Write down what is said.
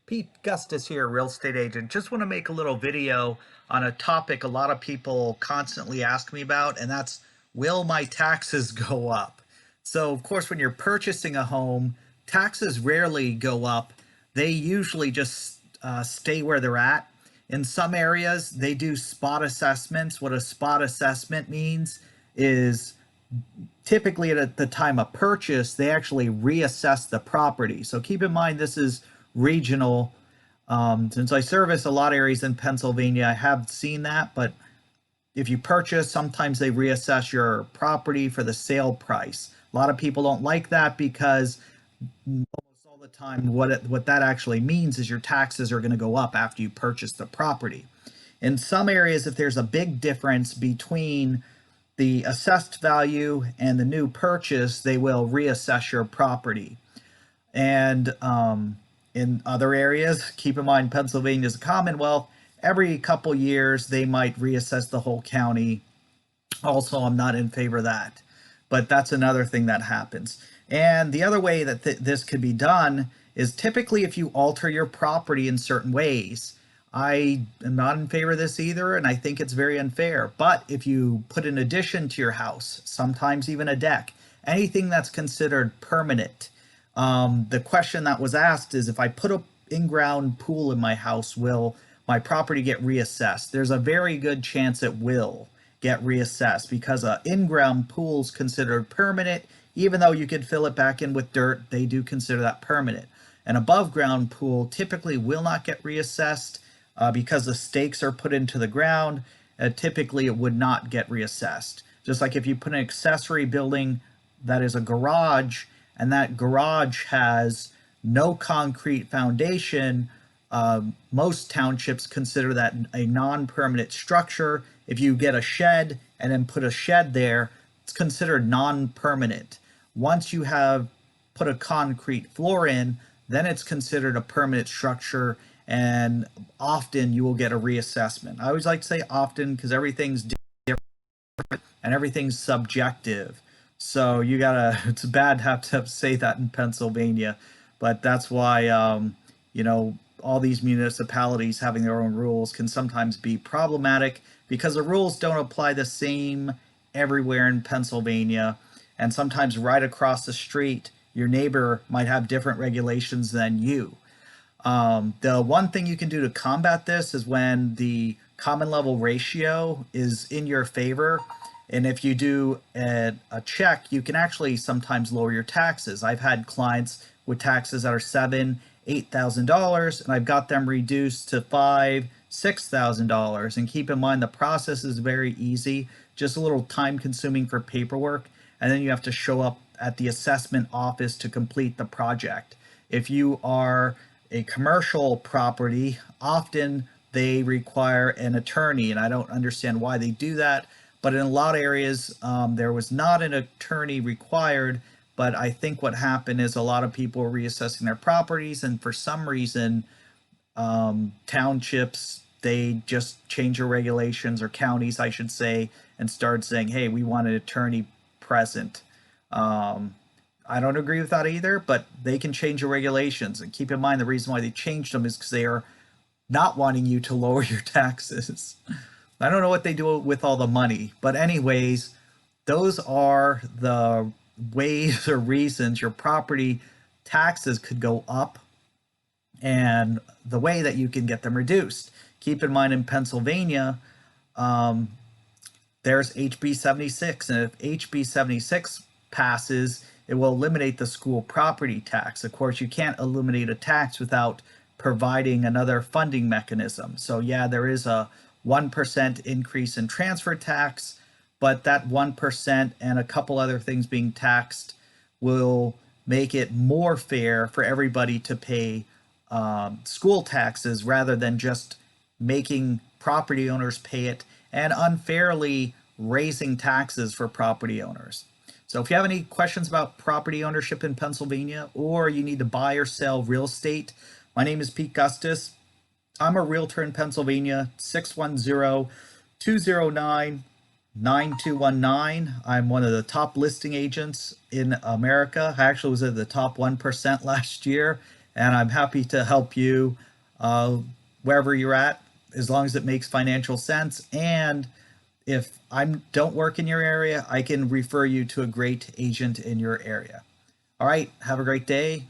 Pete Gustis here, real estate agent. Just want to make a little video on a topic a lot of people constantly ask me about, and that's, will my taxes go up? So, of course, when you're purchasing a home, taxes rarely go up. They usually just stay where they're at. In some areas, they do spot assessments. What a spot assessment means is typically at the time of purchase, they actually reassess the property. So keep in mind, this is regional. Since I service a lot of areas in Pennsylvania, I have seen that, but if you purchase, sometimes they reassess your property for the sale price. A lot of people don't like that because almost all the time, what that actually means is your taxes are going to go up after you purchase the property. In some areas, if there's a big difference between the assessed value and the new purchase, they will reassess your property. And in other areas, keep in mind Pennsylvania is a Commonwealth. Every couple years, they might reassess the whole county. Also, I'm not in favor of that, but that's another thing that happens. And the other way that this could be done is typically if you alter your property in certain ways. I am not in favor of this either, and I think it's very unfair. But if you put an addition to your house, sometimes even a deck, anything that's considered permanent, the question that was asked is, if I put an in-ground pool in my house, will my property get reassessed? There's a very good chance it will get reassessed because an in-ground pool is considered permanent. Even though you could fill it back in with dirt, they do consider that permanent. An above-ground pool typically will not get reassessed because the stakes are put into the ground. Typically, it would not get reassessed. Just like if you put an accessory building that is a garage, and that garage has no concrete foundation, most townships consider that a non-permanent structure. If you get a shed and then put a shed there, it's considered non-permanent. Once you have put a concrete floor in, then it's considered a permanent structure, and often you will get a reassessment. I always like to say often because everything's different and everything's subjective. So you gotta, it's bad to have to say that in Pennsylvania, but that's why, all these municipalities having their own rules can sometimes be problematic because the rules don't apply the same everywhere in Pennsylvania. And sometimes right across the street, your neighbor might have different regulations than you. The one thing you can do to combat this is when the common level ratio is in your favor. And if you do a check, you can actually sometimes lower your taxes. I've had clients with taxes that are $7,000-$8,000, and I've got them reduced to $5,000-$6,000. And keep in mind, the process is very easy, just a little time consuming for paperwork, and then you have to show up at the assessment office to complete the project. If you are a commercial property, often they require an attorney, and I don't understand why they do that. But in a lot of areas, there was not an attorney required. But I think what happened is a lot of people were reassessing their properties, and for some reason, townships, they just change their regulations, or counties, I should say, and start saying, hey, we want an attorney present. I don't agree with that either, but they can change the regulations. And keep in mind, the reason why they changed them is because they are not wanting you to lower your taxes. I don't know what they do with all the money, but anyways, those are the ways or reasons your property taxes could go up and the way that you can get them reduced. Keep in mind, in Pennsylvania, there's HB 76, and if HB 76 passes, it will eliminate the school property tax. Of course, you can't eliminate a tax without providing another funding mechanism. So yeah, there is a 1% increase in transfer tax, but that 1% and a couple other things being taxed will make it more fair for everybody to pay school taxes rather than just making property owners pay it and unfairly raising taxes for property owners. So if you have any questions about property ownership in Pennsylvania, or you need to buy or sell real estate, my name is Pete Gustis. I'm a realtor in Pennsylvania, 610-209-9219. I'm one of the top listing agents in America. I actually was at the top 1% last year, and I'm happy to help you uh, wherever you're at, as long as it makes financial sense. And if I don't work in your area, I can refer you to a great agent in your area. All right, have a great day.